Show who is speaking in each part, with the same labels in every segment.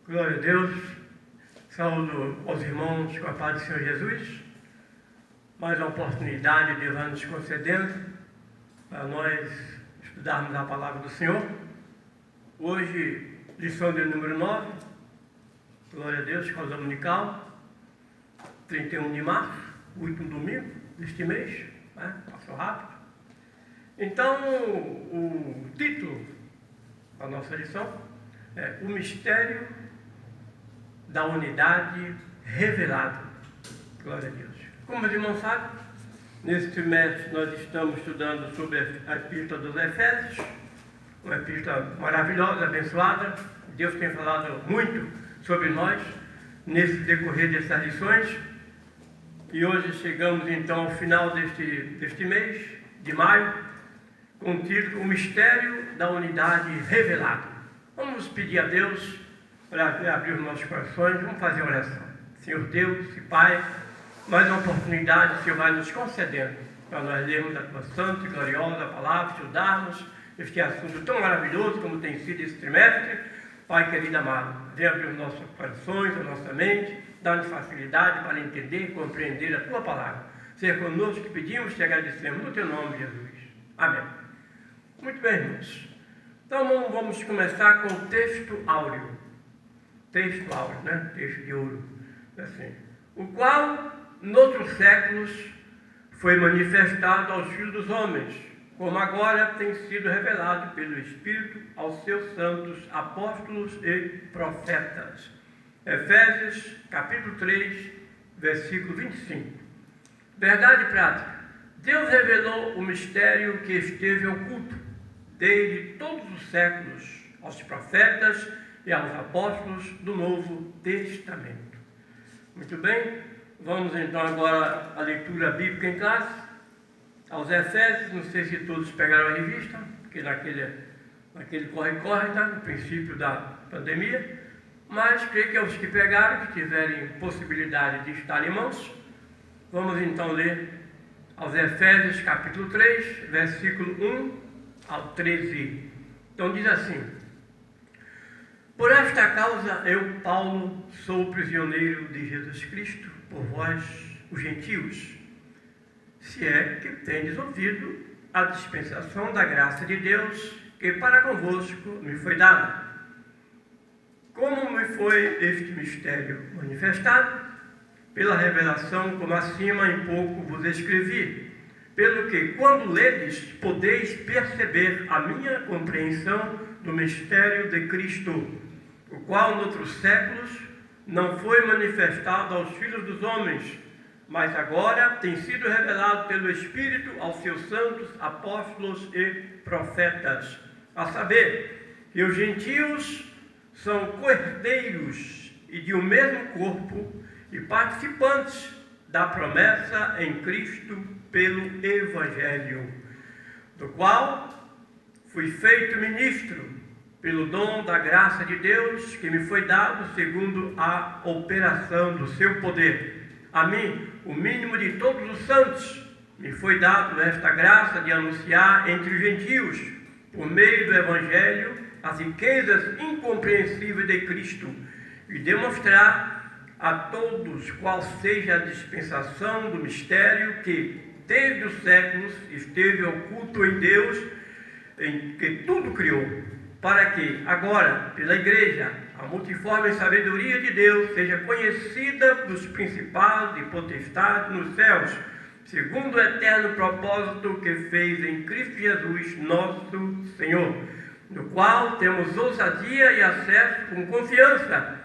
Speaker 1: Glória a Deus. Saúdo aos irmãos com a paz do Senhor Jesus. Mais uma oportunidade Deus vai nos concedendo para nós estudarmos a palavra do Senhor. Hoje, lição de número 9. Glória a Deus, escola dominical. 31 de março, o último domingo deste mês, né? Passou rápido. Então, o título da nossa lição é O Mistério da Unidade Revelada. Glória a Deus. Como os irmãos sabem, nesse trimestre nós estamos estudando sobre a Epístola dos Efésios, uma epístola maravilhosa, abençoada. Deus tem falado muito sobre nós nesse decorrer dessas lições. E hoje chegamos então ao final deste mês, de maio, com o título O Mistério da Unidade Revelada. Vamos pedir a Deus para abrir os nossos corações, vamos fazer a oração. Senhor Deus e Pai, mais uma oportunidade o Senhor vai nos concedendo para nós lermos a tua santa e gloriosa palavra, estudarmos este assunto tão maravilhoso como tem sido esse trimestre. Pai querido amado, venha abrir os nossos corações, a nossa mente, dá-nos facilidade para entender e compreender a tua palavra. Seja conosco que pedimos, te agradecemos no teu nome, Jesus. Amém. Muito bem, irmãos. Então vamos começar com o texto áureo. Texto áureo, né? Texto de ouro. Assim. O qual, noutros séculos, foi manifestado aos filhos dos homens, como agora tem sido revelado pelo Espírito aos seus santos apóstolos e profetas. Efésios, capítulo 3, versículo 25. Verdade prática. Deus revelou o mistério que esteve oculto desde todos os séculos aos profetas e aos apóstolos do Novo Testamento. Muito bem, vamos então agora à leitura bíblica em classe, aos Efésios. Não sei se todos pegaram a revista, porque naquele corre-corre, tá? No princípio da pandemia, mas creio que os que pegaram, que tiverem possibilidade de estar em mãos, vamos então ler aos Efésios capítulo 3, versículo 1 ao 13. Então diz assim: Por esta causa eu, Paulo, sou prisioneiro de Jesus Cristo, por vós, os gentios, se é que tendes ouvido a dispensação da graça de Deus, que para convosco me foi dada. Como me foi este mistério manifestado? Pela revelação, como acima em pouco vos escrevi, pelo que, quando ledes, podeis perceber a minha compreensão do mistério de Cristo, o qual, noutros séculos, não foi manifestado aos filhos dos homens, mas agora tem sido revelado pelo Espírito aos seus santos apóstolos e profetas, a saber, que os gentios são co-herdeiros e de um mesmo corpo e participantes da promessa em Cristo pelo Evangelho, do qual fui feito ministro pelo dom da graça de Deus que me foi dado segundo a operação do seu poder. A mim, o mínimo de todos os santos, me foi dado esta graça de anunciar entre os gentios, por meio do Evangelho, as riquezas incompreensíveis de Cristo e demonstrar a todos qual seja a dispensação do mistério que, desde os séculos, esteve oculto em Deus, em que tudo criou, para que, agora, pela Igreja, a multiforme sabedoria de Deus seja conhecida dos principados e potestades nos céus, segundo o eterno propósito que fez em Cristo Jesus, nosso Senhor, no qual temos ousadia e acesso com confiança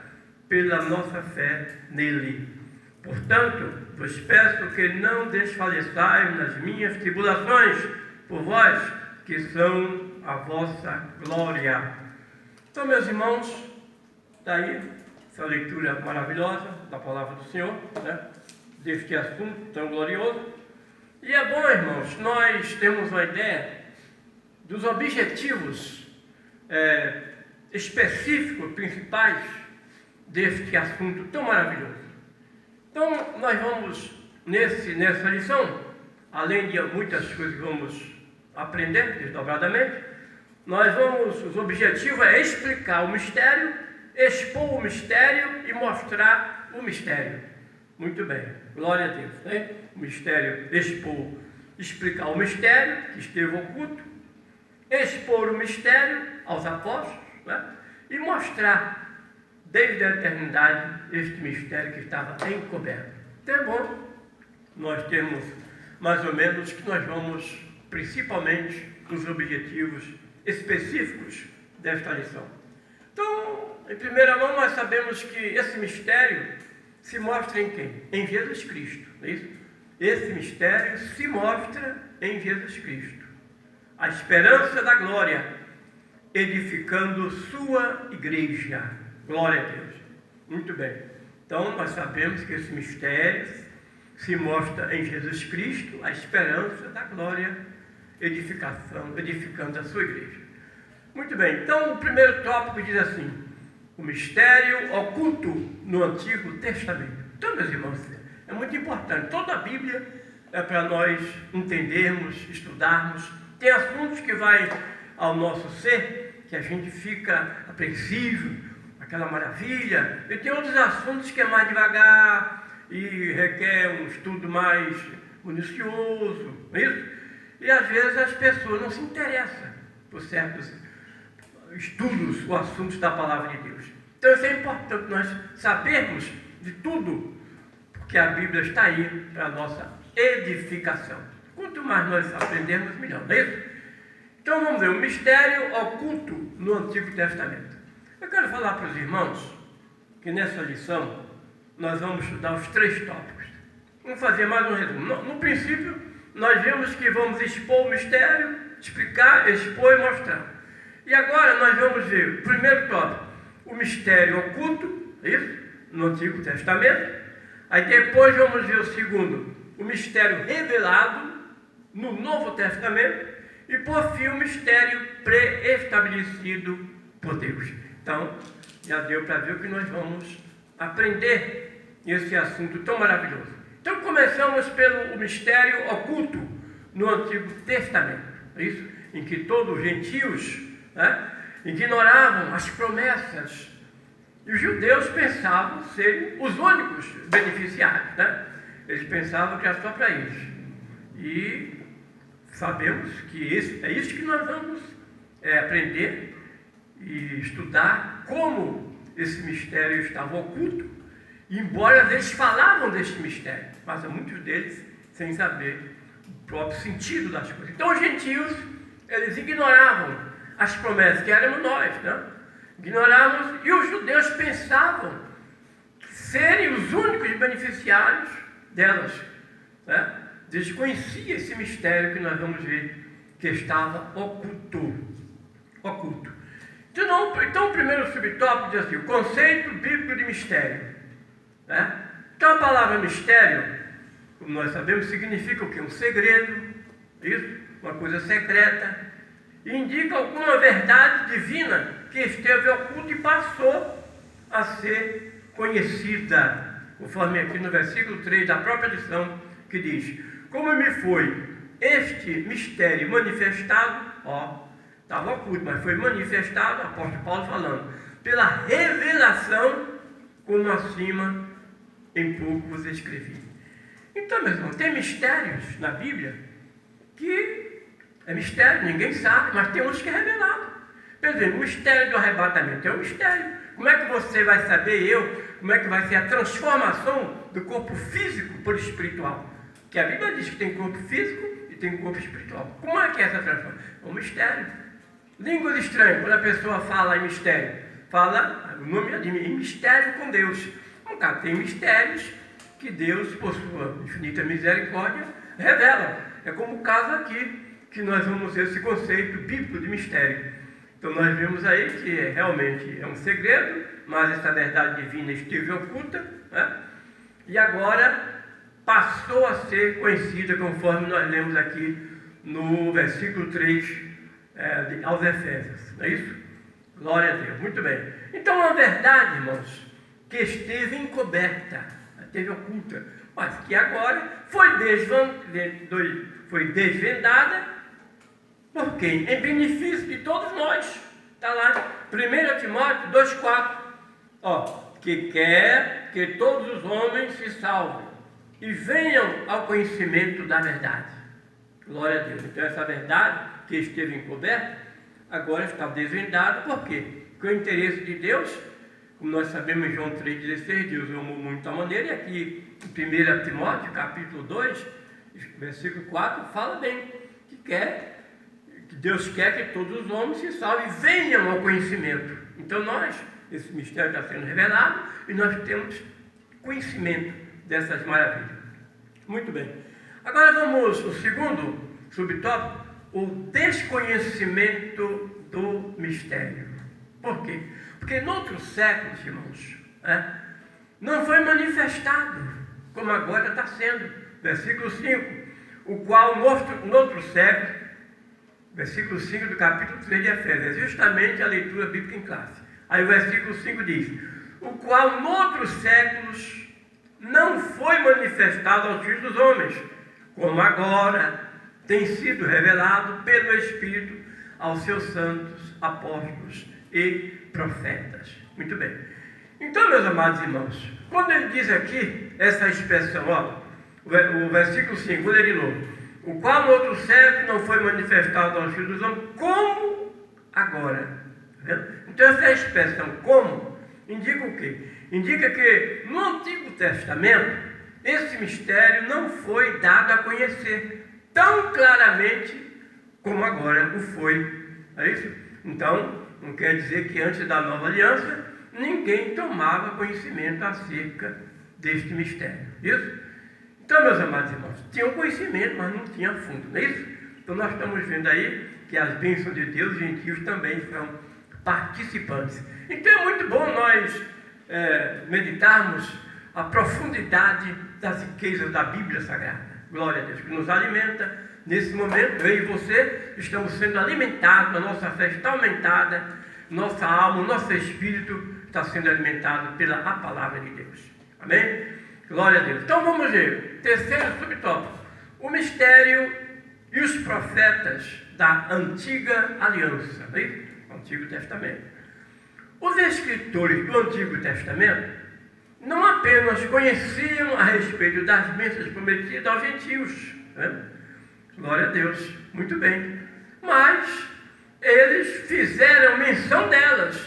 Speaker 1: pela nossa fé nele. Portanto, vos peço que não desfaleçais nas minhas tribulações por vós, que são a vossa glória. Então, meus irmãos, daí essa leitura maravilhosa da palavra do Senhor, né, deste assunto tão glorioso. E é bom, irmãos, nós temos uma ideia dos objetivos específicos, principais deste assunto tão maravilhoso. Então, nós vamos, nessa lição, além de muitas coisas que vamos aprender desdobradamente, os objetivos é explicar o mistério expor o mistério e mostrar o mistério. Muito bem, glória a Deus, né? O mistério, explicar o mistério que esteve oculto, expor o mistério aos apóstolos, né? E mostrar desde a eternidade este mistério que estava encoberto. Então é bom nós termos mais ou menos que nós vamos principalmente nos objetivos específicos desta lição. Então, em primeira mão, nós sabemos que esse mistério se mostra em quem? Em Jesus Cristo, não é isso? Esse mistério se mostra em Jesus Cristo. A esperança da glória, edificando sua igreja. Glória a Deus. Muito bem. Então, nós sabemos que esse mistério se mostra em Jesus Cristo, a esperança da glória, edificando a sua igreja. Muito bem, então o primeiro tópico diz assim: o mistério oculto no Antigo Testamento. Então, meus irmãos, é muito importante. Toda a Bíblia é para nós entendermos, estudarmos. Tem assuntos que vai ao nosso ser, que a gente fica apreensivo, aquela maravilha, e tem outros assuntos que é mais devagar e requer um estudo mais minucioso, não é isso? E às vezes as pessoas não se interessam por certos estudos ou assuntos da palavra de Deus. Então isso é importante nós sabermos de tudo, porque a Bíblia está aí para a nossa edificação. Quanto mais nós aprendermos, melhor, não é isso? Então vamos ver, o mistério oculto no Antigo Testamento. Eu quero falar para os irmãos que nessa lição nós vamos estudar os 3 tópicos. Vamos fazer mais um resumo. No princípio, nós vimos que vamos expor o mistério, explicar, expor e mostrar. E agora nós vamos ver o primeiro tópico, o mistério oculto, isso, no Antigo Testamento. Aí depois vamos ver o segundo, o mistério revelado no Novo Testamento. E por fim, o mistério pré-estabelecido por Deus. Então, já deu para ver o que nós vamos aprender nesse assunto tão maravilhoso. Então, começamos pelo mistério oculto no Antigo Testamento, isso? Em que todos os gentios, né, ignoravam as promessas. E os judeus pensavam serem os únicos beneficiários, né? Eles pensavam que era só para eles. E sabemos que é isso que nós vamos aprender e estudar, como esse mistério estava oculto, embora eles falavam deste mistério, mas muitos deles sem saber o próprio sentido das coisas. Então os gentios, eles ignoravam as promessas, que éramos nós, né? Ignorávamos, e os judeus pensavam serem os únicos beneficiários delas, né? Desconhecia esse mistério que nós vamos ver que estava oculto. Então o primeiro subtópico diz assim, o conceito bíblico de mistério, né? Então a palavra mistério, como nós sabemos, significa o quê? Um segredo, isso, uma coisa secreta, e indica alguma verdade divina que esteve oculta e passou a ser conhecida, conforme aqui no versículo 3 da própria lição, que diz: como me foi este mistério manifestado, estava oculto, mas foi manifestado, o apóstolo Paulo falando, pela revelação, como acima em pouco vos escrevi. Então, meus irmãos, tem mistérios na Bíblia que é mistério, ninguém sabe, mas tem outros que é revelado. Por exemplo, o mistério do arrebatamento é um mistério. Como é que você vai saber, como é que vai ser a transformação do corpo físico por espiritual? Que a Bíblia diz que tem corpo físico e tem corpo espiritual. Como é que é essa transformação? É um mistério. Línguas estranhas, quando a pessoa fala em mistério, fala, o nome é de mistério com Deus. Então, tem mistérios que Deus, por sua infinita misericórdia, revela. É como o caso aqui, que nós vamos ver esse conceito bíblico de mistério. Então nós vemos aí que realmente é um segredo, mas essa verdade divina esteve oculta, né? E agora passou a ser conhecida, conforme nós lemos aqui no versículo 3 aos Efésios, não é isso? Glória a Deus, muito bem. Então a verdade, irmãos, que esteve encoberta, esteve oculta, mas que agora foi desvendada por quem? Em benefício de todos nós. Está lá, 1 Timóteo 2,4. que quer que todos os homens se salvem e venham ao conhecimento da verdade. Glória a Deus. Então essa verdade que esteve encoberta, agora está desvendada. Por quê? Porque o interesse de Deus, como nós sabemos em João 3,16, Deus amou muito a maneira, e aqui em 1 Timóteo, capítulo 2, versículo 4, fala bem que Deus quer que todos os homens se salvem e venham ao conhecimento. Então esse mistério está sendo revelado e nós temos conhecimento dessas maravilhas. Muito bem. Agora vamos ao segundo subtópico, o desconhecimento do mistério. Por quê? Porque em outros séculos, irmãos, não foi manifestado, como agora está sendo. Versículo 5, o qual no outro século, versículo 5 do capítulo 3 de Efésios, é justamente a leitura bíblica em classe. Aí o versículo 5 diz, o qual noutros séculos não foi manifestado aos filhos dos homens, como agora tem sido revelado pelo Espírito aos seus santos apóstolos e profetas. Muito bem. Então, meus amados irmãos, quando ele diz aqui essa expressão, o versículo 5, vou ler de novo. O qual no outro século não foi manifestado aos filhos dos homens, como agora. Então, essa expressão como indica o quê? Indica que no Antigo Testamento esse mistério não foi dado a conhecer tão claramente como agora o foi. É isso? Então, não quer dizer que antes da nova aliança ninguém tomava conhecimento acerca deste mistério. Isso? Então, meus amados irmãos, tinham conhecimento, mas não tinha fundo, não é isso? Então nós estamos vendo aí que as bênçãos de Deus, os gentios também são participantes. Então é muito bom nós meditarmos a profundidade das riquezas da Bíblia Sagrada. Glória a Deus, que nos alimenta. Nesse momento, eu e você estamos sendo alimentados, a nossa fé está aumentada, nossa alma, nosso espírito está sendo alimentado pela palavra de Deus. Amém? Glória a Deus. Então vamos ver, terceiro subtópico, o mistério e os profetas da Antiga Aliança, né? Antigo Testamento. Os escritores do Antigo Testamento não apenas conheciam a respeito das bênçãos prometidas aos gentios, né? Glória a Deus, muito bem, mas eles fizeram menção delas.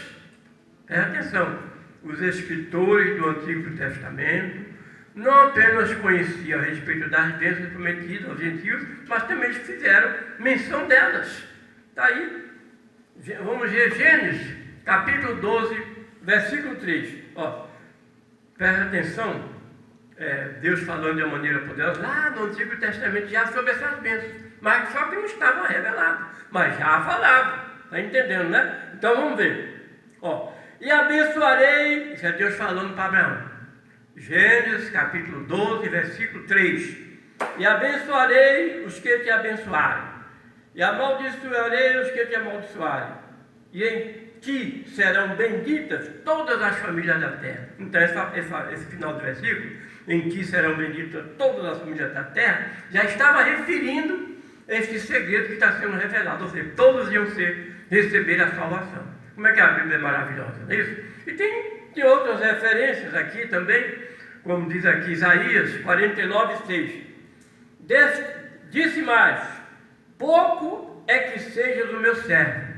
Speaker 1: Presta atenção, os escritores do Antigo Testamento não apenas conheciam a respeito das bênçãos prometidas aos gentios, mas também fizeram menção delas. Está aí, vamos ver Gênesis, capítulo 12, versículo 3. Presta atenção, Deus falando de uma maneira poderosa, lá no Antigo Testamento já sobre essas bênçãos, mas só que não estava revelado, mas já falava, está entendendo, né? Então vamos ver, e abençoarei, isso é Deus falando para Abraão, Gênesis capítulo 12, versículo 3, e abençoarei os que te abençoarem, e amaldiçoarei os que te amaldiçoarem, e em ti serão benditas todas as famílias da terra. Então esse final do versículo, em ti serão benditas todas as famílias da terra, já estava referindo este segredo que está sendo revelado, ou seja, todos iam receber a salvação. Como é que a Bíblia é maravilhosa, não é isso? E tem outras referências aqui também, como diz aqui Isaías 49, 6. Disse mais, pouco é que sejas o meu servo,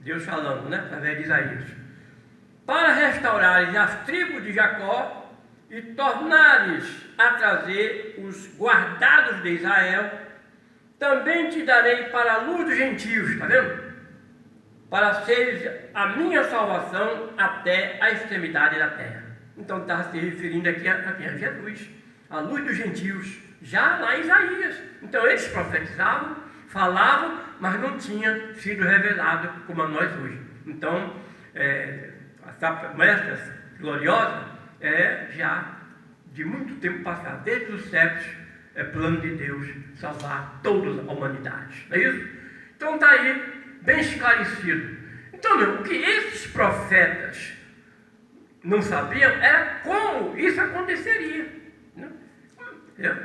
Speaker 1: Deus falando, né, através de Isaías, para restaurares as tribos de Jacó e tornares a trazer os guardados de Israel, também te darei para a luz dos gentios, está vendo? Para seres a minha salvação até a extremidade da terra. Então está se referindo aqui a Jesus, a luz dos gentios, já lá em Isaías. Então eles profetizavam, falavam, mas não tinha sido revelado como a nós hoje. Então, essa promessa gloriosa já de muito tempo passado, desde os séculos, é plano de Deus salvar toda a humanidade. Não é isso? Então está aí bem esclarecido. Então, o que esses profetas não sabiam era como isso aconteceria. Né?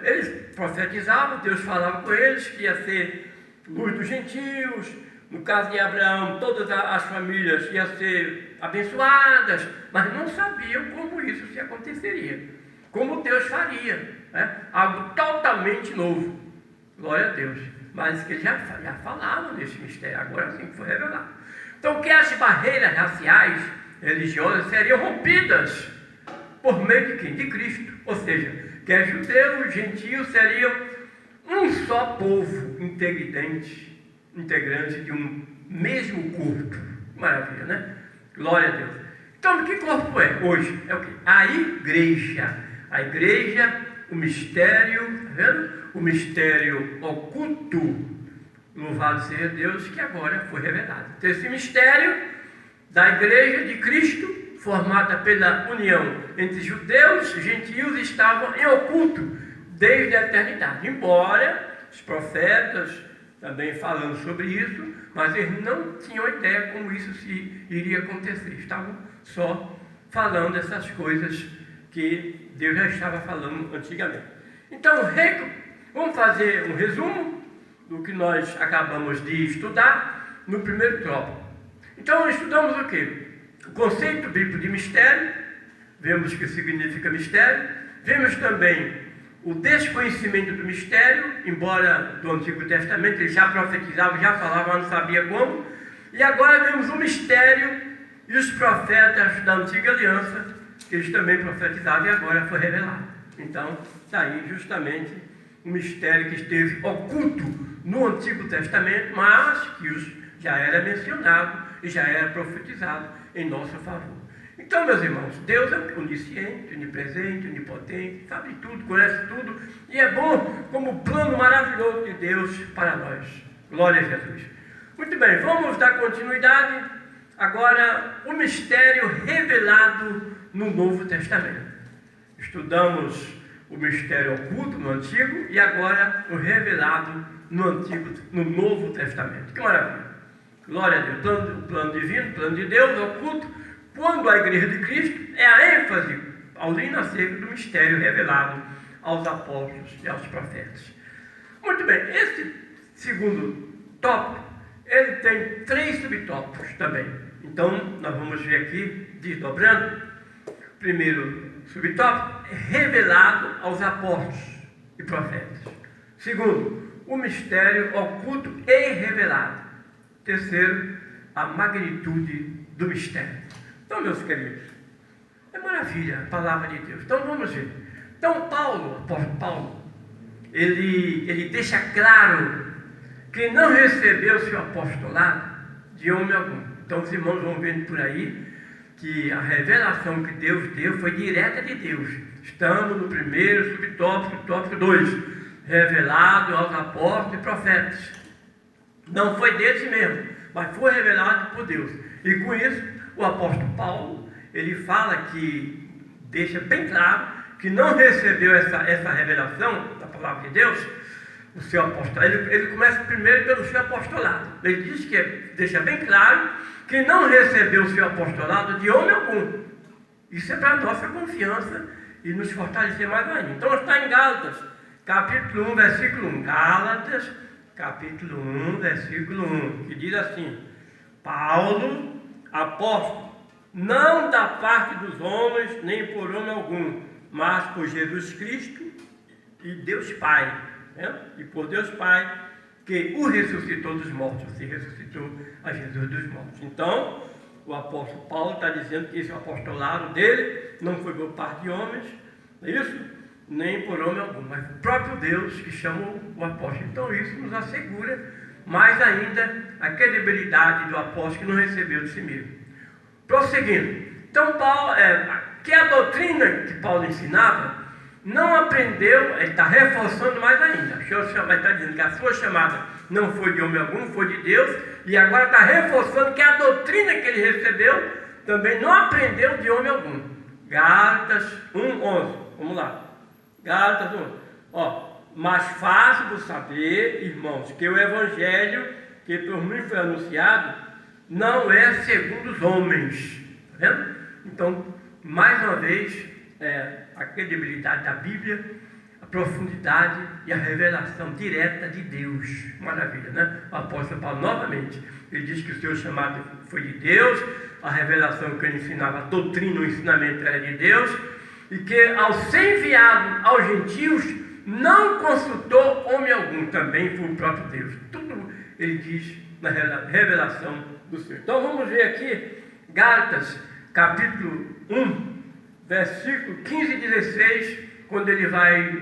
Speaker 1: Eles profetizavam, Deus falava com eles que ia ser luz dos gentios, No caso de Abraão, todas as famílias iam ser abençoadas, mas não sabiam como isso se aconteceria, como Deus faria, né? Algo totalmente novo. Glória a Deus. Mas que já falavam nesse mistério, agora sim foi revelado. Então, que as barreiras raciais, religiosas, seriam rompidas por meio de quem? De Cristo. Ou seja, que os judeus e gentios seriam um só povo integrante de um mesmo corpo. Maravilha, né? Glória a Deus. Então, que corpo é hoje? É o quê? A igreja. A igreja, o mistério, tá vendo? O mistério oculto. Louvado seja Deus, que agora foi revelado. Então, esse mistério da igreja de Cristo, formada pela união entre judeus e gentios, estava em oculto desde a eternidade. Embora os profetas também falando sobre isso, mas eles não tinham ideia como isso iria acontecer. Estavam só falando essas coisas que Deus já estava falando antigamente. Então, vamos fazer um resumo do que nós acabamos de estudar no primeiro tópico. Então, estudamos o quê? O conceito bíblico de mistério, vemos o que significa mistério, vemos também o desconhecimento do mistério, embora do Antigo Testamento ele já profetizava, já falava, mas não sabia como, e agora vemos o mistério e os profetas da Antiga Aliança, que eles também profetizavam e agora foi revelado. Então, está aí justamente o mistério que esteve oculto no Antigo Testamento, mas que já era mencionado e já era profetizado em nosso favor. Então, meus irmãos, Deus é onisciente, onipresente, onipotente, sabe tudo, conhece tudo, e é bom como um plano maravilhoso de Deus para nós. Glória a Jesus. Muito bem, vamos dar continuidade agora o mistério revelado no Novo Testamento. Estudamos o mistério oculto no Antigo e agora o revelado no Novo Testamento. Que maravilha! Glória a Deus. O plano divino, o plano de Deus, oculto, quando a igreja de Cristo é a ênfase paulina acerca do mistério revelado aos apóstolos e aos profetas. Muito bem, esse segundo tópico, ele tem 3 subtópicos também. Então, nós vamos ver aqui, desdobrando. Primeiro subtópico, revelado aos apóstolos e profetas. Segundo, o mistério oculto e revelado. Terceiro, a magnitude do mistério. Então, meus queridos, é maravilha a palavra de Deus. Então, vamos ver. Então, o apóstolo Paulo, ele deixa claro que não recebeu seu apostolado de homem algum. Então, os irmãos vão vendo por aí que a revelação que Deus deu foi direta de Deus. Estamos no primeiro subtópico, tópico 2, revelado aos apóstolos e profetas. Não foi deles mesmo, mas foi revelado por Deus. E com isso, o apóstolo Paulo, ele fala que, deixa bem claro, que não recebeu essa revelação da palavra de Deus, o seu apostolado. Ele começa primeiro pelo seu apostolado. Ele diz que, deixa bem claro, que não recebeu o seu apostolado de homem algum. Isso é para a nossa confiança e nos fortalecer mais ainda. Então está em Gálatas, capítulo 1, versículo 1. Gálatas, capítulo 1, versículo 1, que diz assim: Paulo, apóstolo, não da parte dos homens, nem por homem algum, mas por Jesus Cristo e Deus Pai, né? E por Deus Pai, que o ressuscitou dos mortos, se ressuscitou a Jesus dos mortos. Então, o apóstolo Paulo está dizendo que esse apostolado dele não foi por parte de homens, não é isso? Nem por homem algum, mas o próprio Deus que chamou o apóstolo. Então, isso nos assegura mais ainda a credibilidade do apóstolo que não recebeu de si mesmo. Prosseguindo. Então, Paulo, que a doutrina que Paulo ensinava, não aprendeu, ele está reforçando mais ainda. Ele está dizendo que a sua chamada não foi de homem algum, foi de Deus, e agora está reforçando que a doutrina que ele recebeu também não aprendeu de homem algum. Gálatas 1:11. Vamos lá. Gálatas 1. Mas faço-vos saber, irmãos, que o evangelho que por mim foi anunciado não é segundo os homens. Está vendo? Então, mais uma vez, a credibilidade da Bíblia, a profundidade e a revelação direta de Deus. Maravilha, né? O apóstolo Paulo, novamente, ele diz que o seu chamado foi de Deus, a revelação que ele ensinava, a doutrina, o ensinamento era de Deus, e que ao ser enviado aos gentios, não consultou homem algum, também foi o próprio Deus. Tudo ele diz na revelação do Senhor. Então vamos ver aqui, Gálatas, capítulo 1, versículo 15 e 16, quando ele vai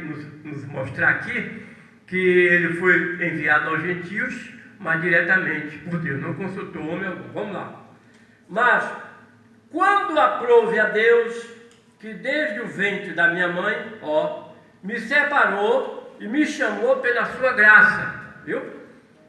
Speaker 1: nos mostrar aqui que ele foi enviado aos gentios, mas diretamente por Deus, não consultou homem algum. Vamos lá. Mas, quando aprove a Deus, que desde o ventre da minha mãe, me separou e me chamou pela sua graça, viu?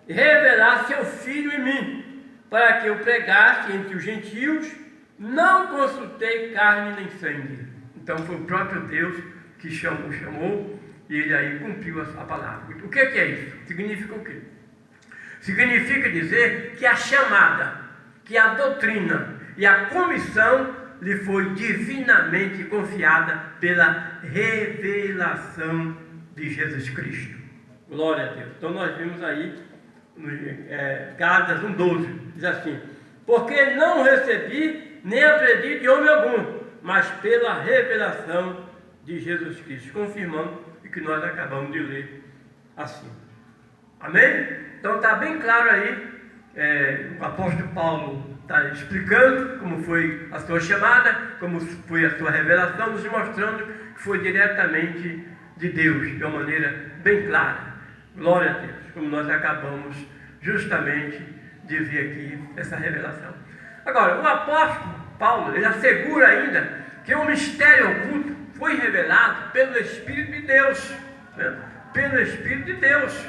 Speaker 1: E revelar seu Filho em mim, para que eu pregasse entre os gentios, não consultei carne nem sangue. Então foi o próprio Deus que chamou e ele aí cumpriu a palavra. O que é isso? Significa o quê? Significa dizer que a chamada, que a doutrina e a comissão lhe foi divinamente confiada pela revelação de Jesus Cristo. Glória a Deus. Então nós vimos aí, Gálatas 1,12, diz assim: porque não recebi nem aprendi de homem algum, mas pela revelação de Jesus Cristo, confirmando o que nós acabamos de ler assim. Amém? Então está bem claro aí, o apóstolo Paulo está explicando como foi a sua chamada, como foi a sua revelação, nos mostrando que foi diretamente de Deus, de uma maneira bem clara. Glória a Deus, como nós acabamos justamente de ver aqui essa revelação. Agora, o apóstolo Paulo, ele assegura ainda que o mistério oculto foi revelado pelo Espírito de Deus, né? Pelo Espírito de Deus.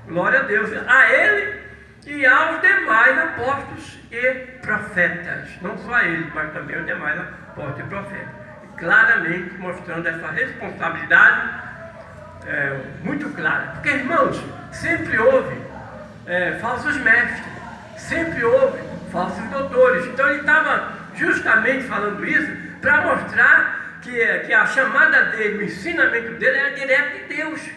Speaker 1: Glória a Deus, a ele e aos demais apóstolos e profetas. Não só a ele, mas também aos demais apóstolos e profetas. E claramente mostrando essa responsabilidade muito clara. Porque, irmãos, sempre houve falsos mestres, sempre houve falsos doutores. Então ele estava justamente falando isso para mostrar que a chamada dele, o ensinamento dele era direto de Deus.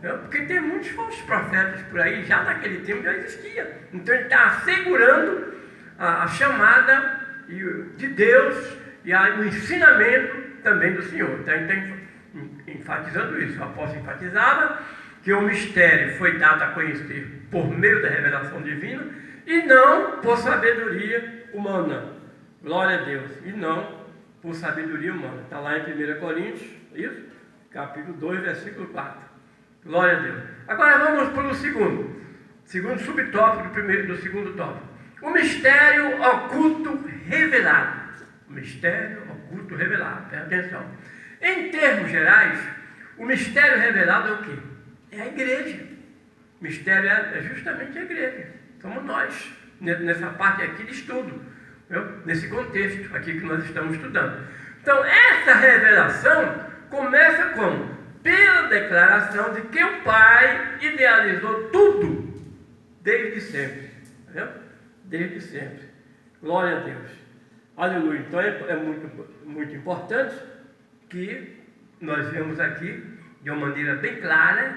Speaker 1: Porque tem muitos falsos profetas por aí, já naquele tempo já existia. Então ele está assegurando a chamada de Deus e o ensinamento também do Senhor. Então ele está enfatizando isso. O apóstolo enfatizava que o mistério foi dado a conhecer por meio da revelação divina e não por sabedoria humana. Glória a Deus. E não por sabedoria humana. Está lá em 1 Coríntios, isso? Capítulo 2, versículo 4. Glória a Deus. Agora vamos para o segundo subtópico do segundo tópico. O mistério oculto revelado. O mistério oculto revelado. Presta atenção. Em termos gerais, o mistério revelado é o quê? É a igreja. O mistério é justamente a igreja. Somos nós, nessa parte aqui de estudo, nesse contexto aqui que nós estamos estudando. Então, essa revelação começa como? Pela declaração de que o Pai idealizou tudo desde sempre. Entendeu? Desde sempre. Glória a Deus. Aleluia. Então é muito importante que nós vemos aqui de uma maneira bem clara,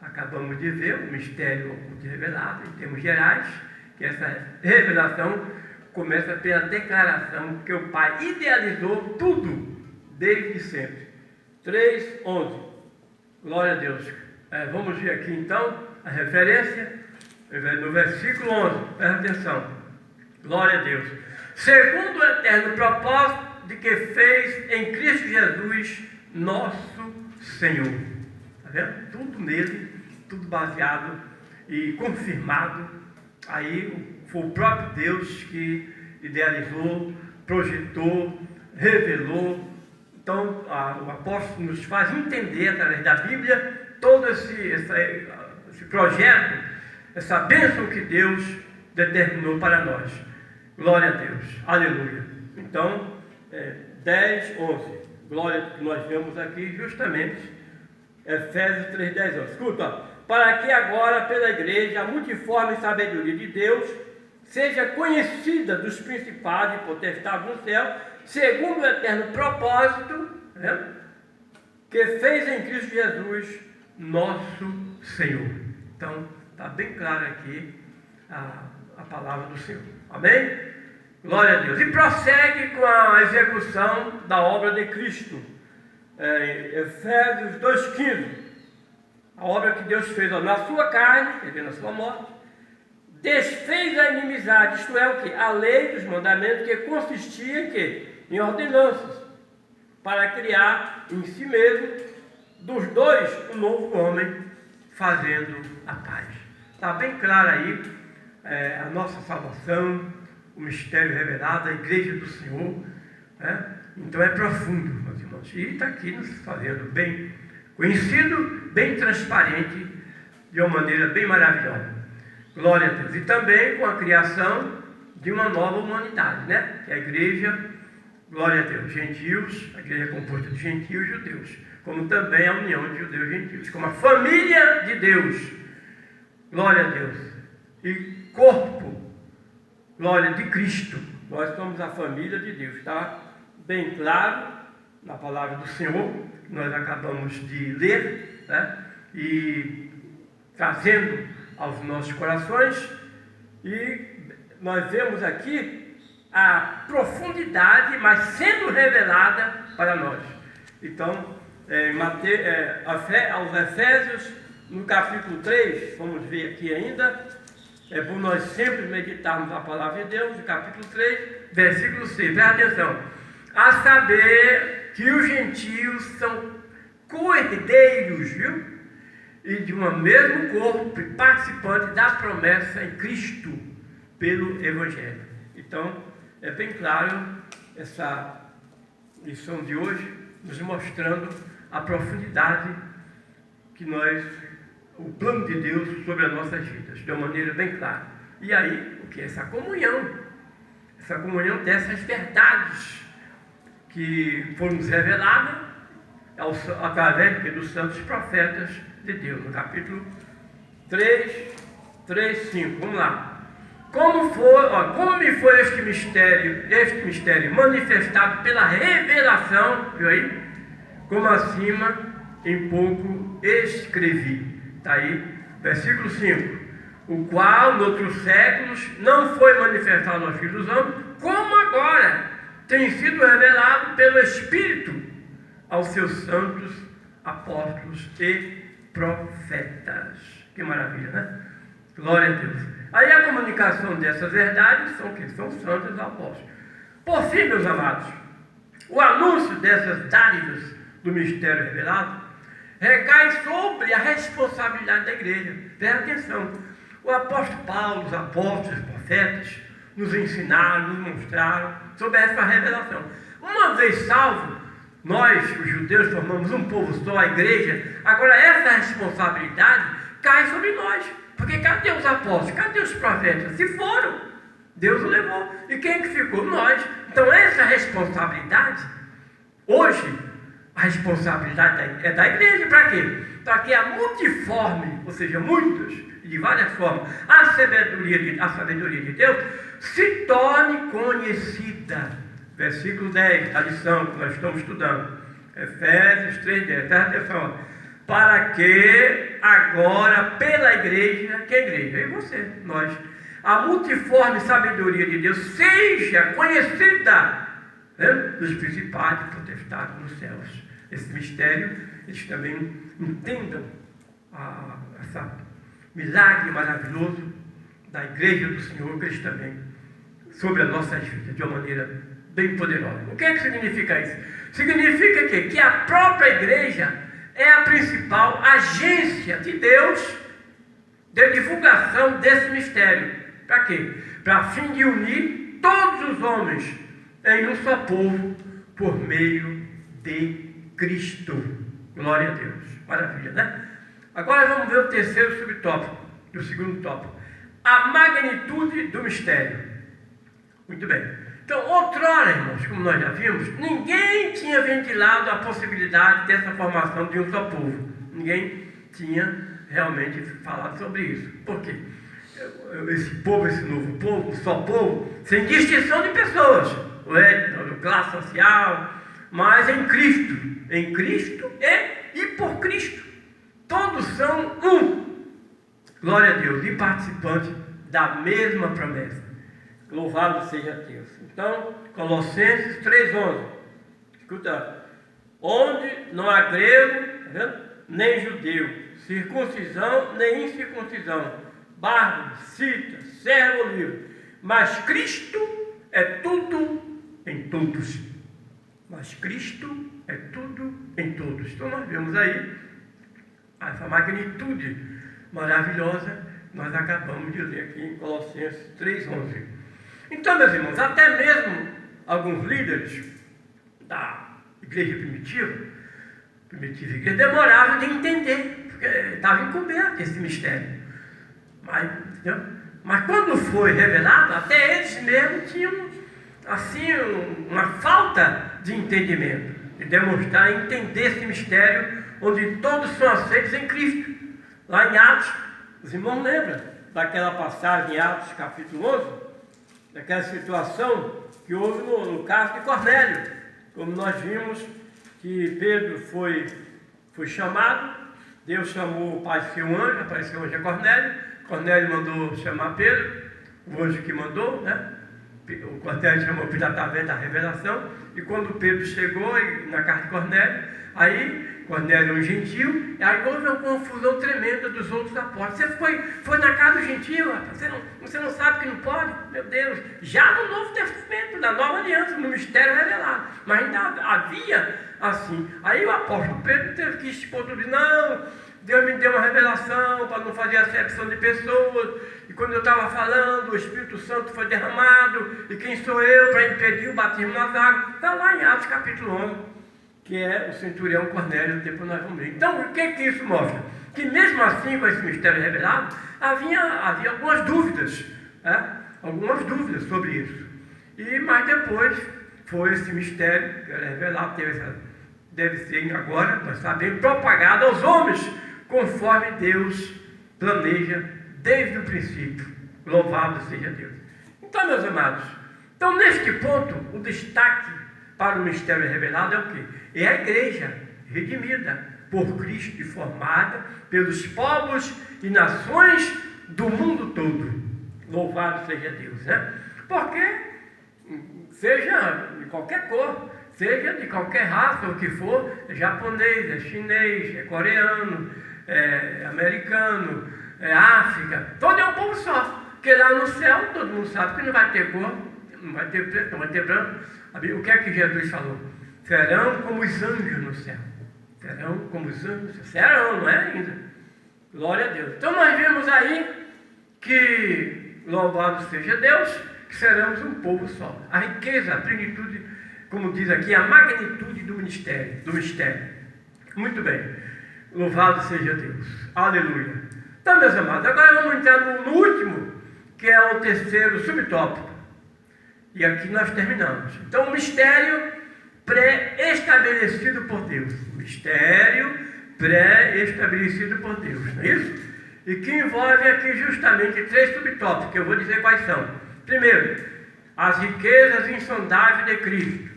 Speaker 1: acabamos de ver o mistério oculto revelado em termos gerais, que essa revelação começa pela declaração que o Pai idealizou tudo desde sempre. 3:11. Glória a Deus. Vamos ver aqui então a referência no versículo 11. Presta atenção. Glória a Deus. Segundo o eterno propósito de que fez em Cristo Jesus nosso Senhor. Está vendo? Tudo nele, tudo baseado e confirmado. Aí foi o próprio Deus que idealizou, projetou, revelou. Então, o apóstolo nos faz entender, através da Bíblia, todo esse projeto, essa bênção que Deus determinou para nós. Glória a Deus. Aleluia. Então, 10:11. Glória que nós vemos aqui, justamente, Efésios 3:10. Escuta, para que agora, pela igreja, a multiforme sabedoria de Deus seja conhecida dos principados e potestades no céu, segundo o eterno propósito, que fez em Cristo Jesus nosso Senhor. Então, está bem claro aqui a palavra do Senhor. Amém? Glória a Deus. E prossegue com a execução da obra de Cristo. Efésios 2,15. A obra que Deus fez na sua carne, quer dizer, na sua morte, desfez a inimizade, isto é o que? A lei dos mandamentos, que consistia em quê? Em ordenanças, para criar em si mesmo, dos dois, um novo homem, fazendo a paz. Está bem claro aí a nossa salvação, o mistério revelado, a igreja do Senhor, né? Então é profundo, meus irmãos, e está aqui nos fazendo bem conhecido, bem transparente, de uma maneira bem maravilhosa. Glória a Deus. E também com a criação de uma nova humanidade, né? Que é a igreja, glória a Deus, gentios, a igreja é composta de gentios e judeus, como também a união de judeus e gentios, como a família de Deus, glória a Deus, e corpo, glória de Cristo. Nós somos a família de Deus, está bem claro na palavra do Senhor, que nós acabamos de ler, né? E trazendo aos nossos corações, e nós vemos aqui a profundidade, mas sendo revelada para nós. Então, aos Efésios, no capítulo 3, vamos ver aqui ainda, é bom nós sempre meditarmos a palavra de Deus, no capítulo 3, versículo 6, presta atenção, a saber que os gentios são co-herdeiros, viu? E de um mesmo corpo, participante da promessa em Cristo, pelo Evangelho. Então, é bem claro essa lição de hoje, nos mostrando a profundidade que o plano de Deus sobre as nossas vidas, de uma maneira bem clara. E aí, o que é essa comunhão? Essa comunhão dessas verdades que foram nos reveladas através dos santos profetas de Deus, no capítulo 3, 5, vamos lá. Como me foi este mistério manifestado pela revelação, viu aí? Como acima em pouco escrevi. Está aí, versículo 5. O qual, noutros séculos, não foi manifestado aos filhos dos homens, como agora tem sido revelado pelo Espírito aos seus santos apóstolos e profetas. Que maravilha, né? Glória a Deus. Aí a comunicação dessas verdades são santos e apóstolos. Por fim, meus amados, o anúncio dessas dádivas do mistério revelado recai sobre a responsabilidade da igreja. Presta atenção. O apóstolo Paulo, os apóstolos, os profetas, nos ensinaram, nos mostraram sobre essa revelação. Uma vez salvo, nós, os judeus, formamos um povo só, a igreja. Agora essa responsabilidade cai sobre nós. Porque cadê os apóstolos? Cadê os profetas? Se foram, Deus o levou. E quem que ficou? Nós. Então essa responsabilidade, hoje, a responsabilidade é da igreja. Para quê? Para que a multiforme, ou seja, muitos, de várias formas, a sabedoria de Deus se torne conhecida. Versículo 10, a lição que nós estamos estudando. Efésios 3:10. Presta atenção. Para que agora, pela igreja, que igreja? Eu e você, nós. A multiforme sabedoria de Deus seja conhecida, né, dos principados e potestades nos céus. Esse mistério, eles também entendam esse milagre maravilhoso da igreja do Senhor, que eles também, sobre as nossas vidas, de uma maneira bem poderosa. O que é que significa isso? Significa que a própria igreja é a principal agência de Deus de divulgação desse mistério. Para quê? Para fim de unir todos os homens em um só povo por meio de Cristo. Glória a Deus. Maravilha, né? Agora vamos ver o terceiro subtópico, do segundo tópico. A magnitude do mistério. Muito bem. Então, outrora, irmãos, como nós já vimos, ninguém tinha ventilado a possibilidade dessa formação de um só povo. Ninguém tinha realmente falado sobre isso. Por quê? Esse povo, esse novo povo, um só povo, sem distinção de pessoas, classe social, mas em Cristo e por Cristo. Todos são um, glória a Deus, e participantes da mesma promessa. Louvado seja Deus. Então, Colossenses 3,11. Escuta, onde não há grego, tá vendo? Nem judeu, circuncisão, nem incircuncisão, bárbaro, cita, servo ou livre, mas Cristo é tudo em todos. Mas Cristo é tudo em todos. Então nós vemos aí essa magnitude maravilhosa, nós acabamos de ler aqui em Colossenses 3,11. Então, meus irmãos, até mesmo alguns líderes da igreja primitiva igreja, demoravam de entender, porque estava encoberto esse mistério. Mas quando foi revelado, até eles mesmos tinham assim uma falta de entendimento, de demonstrar e entender esse mistério, onde todos são aceitos em Cristo. Lá em Atos, os irmãos lembram daquela passagem em Atos capítulo 11, daquela situação que houve no caso de Cornélio, como nós vimos que Pedro foi chamado, Deus chamou o pai de seu anjo, apareceu o anjo a Cornélio, Cornélio mandou chamar Pedro, o anjo que mandou, né? O Cornélio chamou Pedro através da revelação, e quando Pedro chegou na casa de Cornélio, aí Cornélio é um gentil, e aí houve uma confusão tremenda dos outros apóstolos. Você foi na casa do gentil, você não sabe que não pode? Meu Deus, já no Novo Testamento, na Nova Aliança, no mistério revelado, mas ainda havia assim. Aí o apóstolo Pedro teve que expor tudo, não, Deus me deu uma revelação para não fazer acepção de pessoas, e quando eu estava falando, o Espírito Santo foi derramado, e quem sou eu para impedir o batismo nas águas? Está lá em Atos capítulo 11, que é o centurião Cornélio, depois nós vamos ver. Então, o que isso mostra? Que mesmo assim, com esse mistério revelado, havia algumas dúvidas, algumas dúvidas sobre isso. Mas depois foi esse mistério que era revelado, deve ser agora, nós sabemos, propagado aos homens, conforme Deus planeja desde o princípio. Louvado seja Deus. Então, meus amados, neste ponto, o destaque para o mistério revelado é o quê? É a igreja redimida por Cristo e formada pelos povos e nações do mundo todo. Louvado seja Deus, né? Porque, seja de qualquer cor, seja de qualquer raça, o que for, é japonês, é chinês, é coreano, é americano, é África, todo é um povo só. Porque lá no céu, todo mundo sabe que não vai ter cor, não vai ter preto, não vai ter branco. O que é que Jesus falou? Serão como os anjos no céu. Serão como os anjos. Serão, não é ainda? Glória a Deus. Então nós vemos aí que, louvado seja Deus, que seremos um povo só. A riqueza, a plenitude, como diz aqui, a magnitude do mistério. Muito bem. Louvado seja Deus. Aleluia. Então, meus amados, agora vamos entrar no último, que é o terceiro subtópico. E aqui nós terminamos. Então, o mistério pré-estabelecido por Deus. Mistério pré-estabelecido por Deus, não é isso? E que envolve aqui justamente 3 subtópicos, que eu vou dizer quais são. Primeiro, as riquezas insondáveis de Cristo.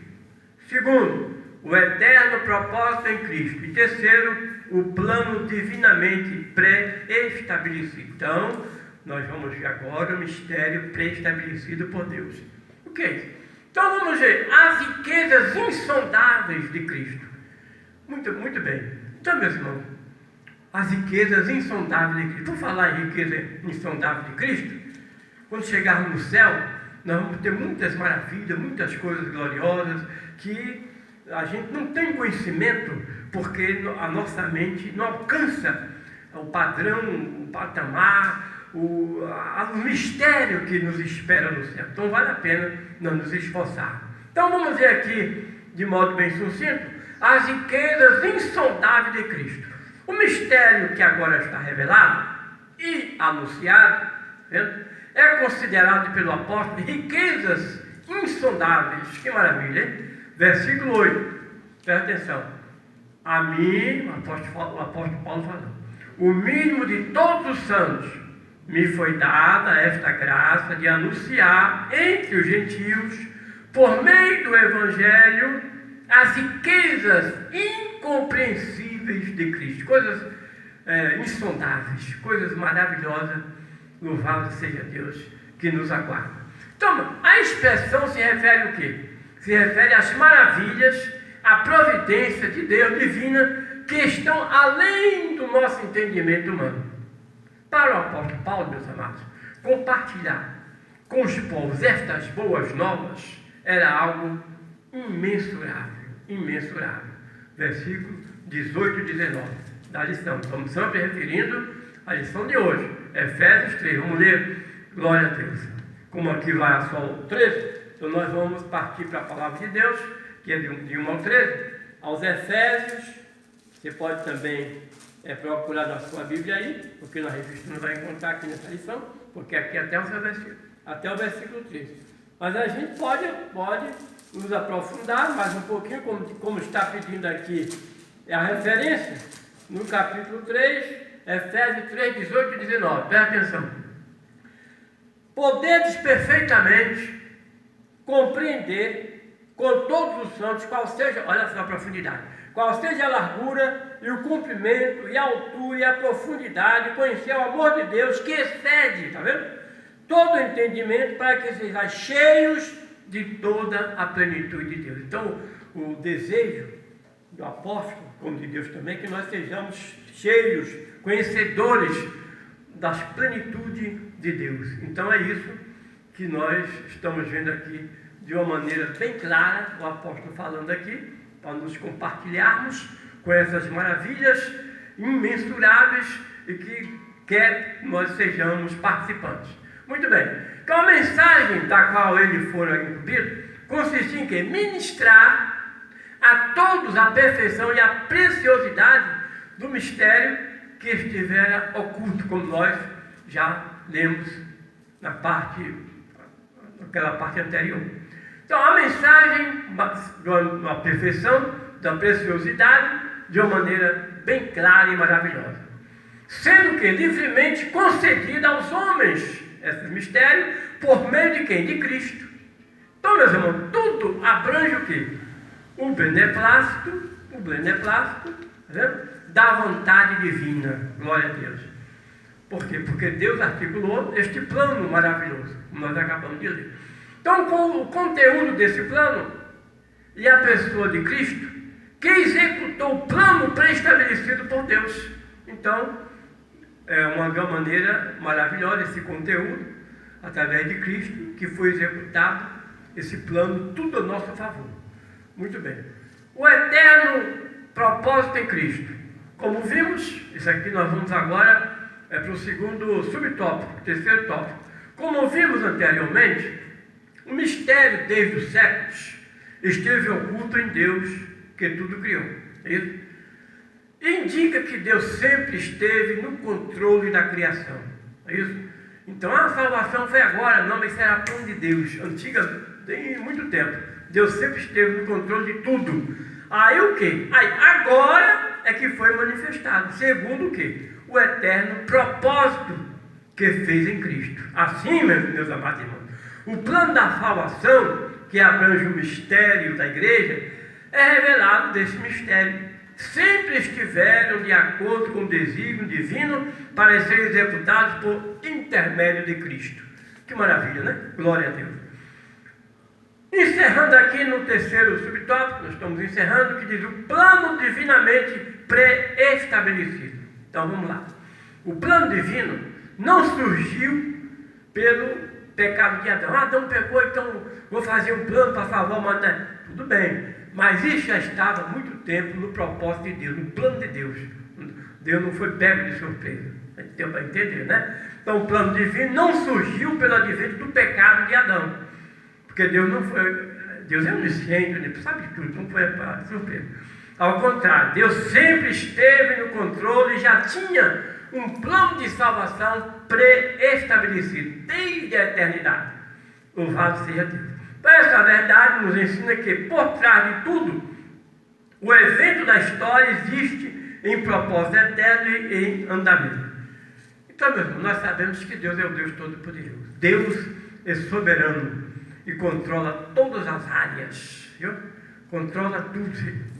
Speaker 1: Segundo, o eterno propósito em Cristo. E terceiro, o plano divinamente pré-estabelecido. Então, nós vamos ver agora o mistério pré-estabelecido por Deus. O que é isso? Então vamos ver as riquezas insondáveis de Cristo. Muito, muito bem. Então, meus irmãos, as riquezas insondáveis de Cristo. Por falar em riqueza insondável de Cristo, quando chegarmos no céu, nós vamos ter muitas maravilhas, muitas coisas gloriosas que a gente não tem conhecimento, porque a nossa mente não alcança o padrão, o patamar, o mistério que nos espera no céu. Então vale a pena nós nos esforçar. Então vamos ver aqui, de modo bem sucinto, as riquezas insondáveis de Cristo. O mistério que agora está revelado e anunciado, é considerado pelo apóstolo riquezas insondáveis. Que maravilha, hein? Versículo 8, presta atenção. A mim, o apóstolo Paulo falou, o mínimo de todos os santos, me foi dada esta graça de anunciar entre os gentios, por meio do Evangelho, as riquezas incompreensíveis de Cristo, coisas insondáveis, coisas maravilhosas. Louvado seja Deus que nos aguarda. Então, a expressão se refere ao quê? Se refere às maravilhas, à providência de Deus divina, que estão além do nosso entendimento humano. Para o apóstolo Paulo, meus amados, compartilhar com os povos estas boas novas era algo imensurável, imensurável. Versículo 18 e 19 da lição. Estamos sempre referindo à lição de hoje, Efésios 3. Vamos ler, glória a Deus. Como aqui vai só o 13, então nós vamos partir para a palavra de Deus, que é de 1 ao 13, aos Efésios. Você pode também procurar na sua Bíblia aí, porque na revista não vai encontrar aqui nessa lição, porque aqui até o versículo 13. Mas a gente pode nos aprofundar mais um pouquinho, como está pedindo aqui a referência, no capítulo 3, Efésios 3, 18 e 19. Presta atenção. Podedes perfeitamente compreender com todos os santos qual seja, olha só a profundidade, qual seja a largura e o comprimento e a altura e a profundidade, conhecer o amor de Deus que excede, está vendo? Todo o entendimento, para que sejam cheios de toda a plenitude de Deus. Então, o desejo do apóstolo, como de Deus também, é que nós sejamos cheios, conhecedores das plenitudes de Deus. Então é isso que nós estamos vendo aqui de uma maneira bem clara, o apóstolo falando aqui, para nos compartilharmos com essas maravilhas imensuráveis e que quer que nós sejamos participantes. Muito bem. Então a mensagem da qual ele for incumbido consiste em quê? Ministrar a todos a perfeição e a preciosidade do mistério que estivera oculto, como nós já lemos naquela parte anterior. Então a mensagem da perfeição, da preciosidade, de uma maneira bem clara e maravilhosa, sendo que livremente concedida aos homens esse mistério, por meio de quem? De Cristo. Então, meus irmãos, tudo abrange o quê? O beneplácito, da vontade divina. Glória a Deus. Por quê? Porque Deus articulou este plano maravilhoso, como nós acabamos de ler. Então, com o conteúdo desse plano e a pessoa de Cristo, que executou o plano pré-estabelecido por Deus. Então, é uma maneira maravilhosa esse conteúdo, através de Cristo, que foi executado esse plano, tudo a nosso favor. Muito bem. O eterno propósito em Cristo. Como vimos, isso aqui nós vamos agora para o segundo subtópico, terceiro tópico. Como vimos anteriormente, o mistério desde os séculos esteve oculto em Deus, que tudo criou. É isso? Indica que Deus sempre esteve no controle da criação. É isso? Então a salvação foi agora, não, mas isso era plano de Deus, antiga, tem muito tempo. Deus sempre esteve no controle de tudo. Aí o quê? Aí agora é que foi manifestado, segundo o quê? O eterno propósito que fez em Cristo. Assim, meus amados irmãos, o plano da salvação, que abrange o mistério da igreja, é revelado desse mistério. Sempre estiveram de acordo com o desígnio divino para serem executados por intermédio de Cristo. Que maravilha, né? Glória a Deus. Encerrando aqui no terceiro subtópico, nós estamos encerrando, que diz o plano divinamente pré-estabelecido. Então vamos lá. O plano divino não surgiu pelo pecado de Adão. Adão pecou, então vou fazer um plano para salvar a humanidade. Tudo bem. Mas isso já estava há muito tempo no propósito de Deus, no plano de Deus. Deus não foi pego de surpresa. Deu para entender, né? Então o plano divino não surgiu pelo advento do pecado de Adão. Porque Deus não foi. Deus é onisciente, ele sabe de tudo, não foi para surpresa. Ao contrário, Deus sempre esteve no controle e já tinha um plano de salvação pré-estabelecido, desde a eternidade. Louvado seja Deus. Essa verdade nos ensina que, por trás de tudo, o evento da história existe em propósito eterno e em andamento. Então, meus irmãos, nós sabemos que Deus é o Deus Todo-Poderoso. Deus é soberano e controla todas as áreas, viu? controla tudo.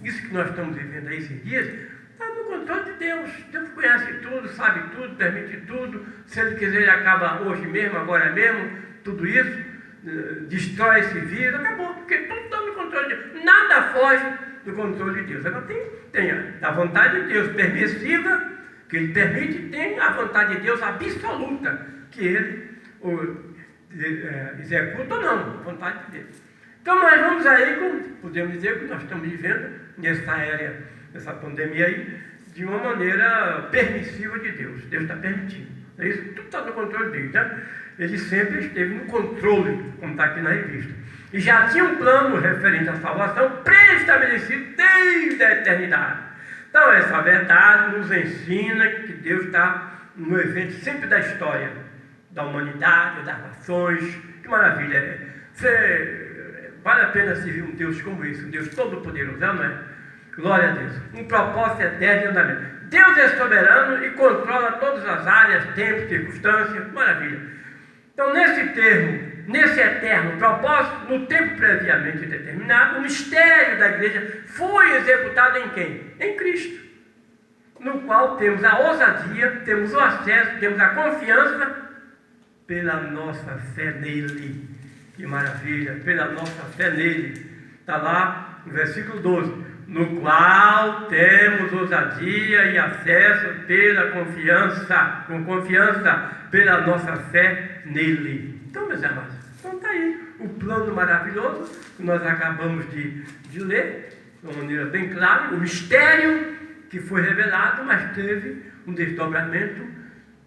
Speaker 1: Isso que nós estamos vivendo aí esses dias, está no controle de Deus. Deus conhece tudo, sabe tudo, permite tudo. Se Ele quiser, Ele acaba hoje mesmo, agora mesmo, tudo isso, destrói esse vírus, acabou, porque tudo está no controle de Deus. Nada foge do controle de Deus. Agora tem a vontade de Deus permissiva, que Ele permite, tem a vontade de Deus absoluta, que Ele executa ou não, a vontade de Deus. Então nós vamos aí, podemos dizer que nós estamos vivendo nessa pandemia aí, de uma maneira permissiva de Deus. Deus está permitindo. É isso, tudo está no controle dele, tá? Ele sempre esteve no controle, como está aqui na revista. E já tinha um plano referente à salvação pré-estabelecido desde a eternidade. Então essa verdade nos ensina que Deus está no evento sempre da história, da humanidade, das nações. Que maravilha! Vale a pena servir um Deus como esse, um Deus todo-poderoso, não é? Glória a Deus. Um propósito eterno de andamento. Deus é soberano e controla todas as áreas, tempo, circunstâncias. Maravilha. Então, nesse eterno propósito, no tempo previamente determinado, o mistério da igreja foi executado em quem? Em Cristo. No qual temos a ousadia, temos o acesso, temos a confiança pela nossa fé nele. Que maravilha, pela nossa fé nele. Está lá no versículo 12. No qual temos ousadia e acesso pela confiança, com confiança pela nossa fé nele. Então, meus amados, então está aí o plano maravilhoso que nós acabamos de ler, de uma maneira bem clara, o mistério que foi revelado, mas teve um desdobramento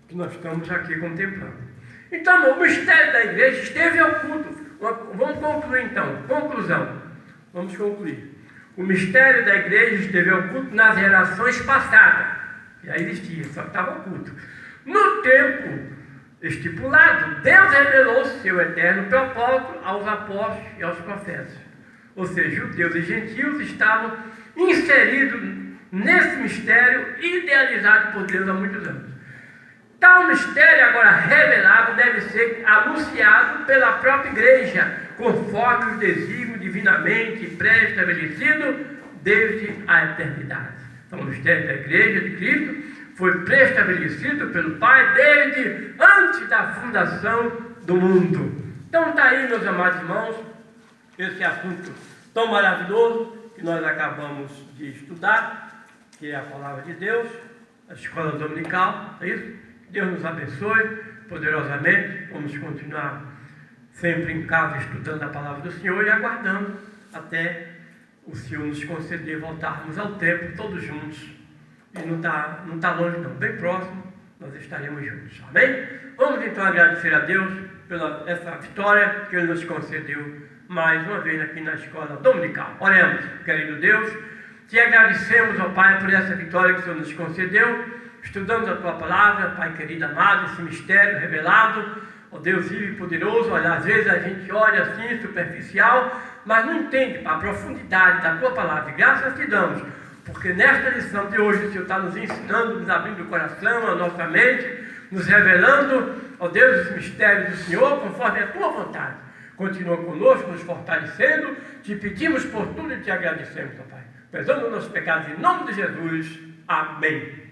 Speaker 1: que nós estamos aqui contemplando. Então, o mistério da igreja esteve oculto. Vamos concluir então. Conclusão. Vamos concluir. O mistério da igreja esteve oculto nas gerações passadas. Já existia, só que estava oculto. No tempo estipulado, Deus revelou seu eterno propósito aos apóstolos e aos profetas. Ou seja, judeus e gentios estavam inseridos nesse mistério idealizado por Deus há muitos anos. Tal mistério agora revelado deve ser anunciado pela própria igreja, conforme os desígnios divinamente pré-estabelecido desde a eternidade. Então, o mistério da igreja de Cristo foi pré-estabelecido pelo Pai desde antes da fundação do mundo. Então está aí, meus amados irmãos, esse assunto tão maravilhoso que nós acabamos de estudar, que é a palavra de Deus, a escola dominical, é isso? Deus nos abençoe poderosamente. Vamos continuar sempre em casa estudando a palavra do Senhor e aguardando até o Senhor nos conceder voltarmos ao templo todos juntos. E não está longe não, bem próximo, nós estaremos juntos. Amém? Vamos então agradecer a Deus pela essa vitória que Ele nos concedeu mais uma vez aqui na escola dominical. Oremos, querido Deus, te agradecemos, ó Pai, por essa vitória que o Senhor nos concedeu. Estudamos a Tua palavra, Pai querido, amado, esse mistério revelado, ó Deus vivo e poderoso. Olha, às vezes a gente olha assim, superficial, mas não entende a profundidade da Tua palavra. E graças te damos, porque nesta lição de hoje o Senhor está nos ensinando, nos abrindo o coração, a nossa mente, nos revelando, ó Deus, os mistérios do Senhor, conforme a Tua vontade. Continua conosco, nos fortalecendo, te pedimos por tudo e te agradecemos, ó Pai. Perdoa os nossos pecados em nome de Jesus. Amém.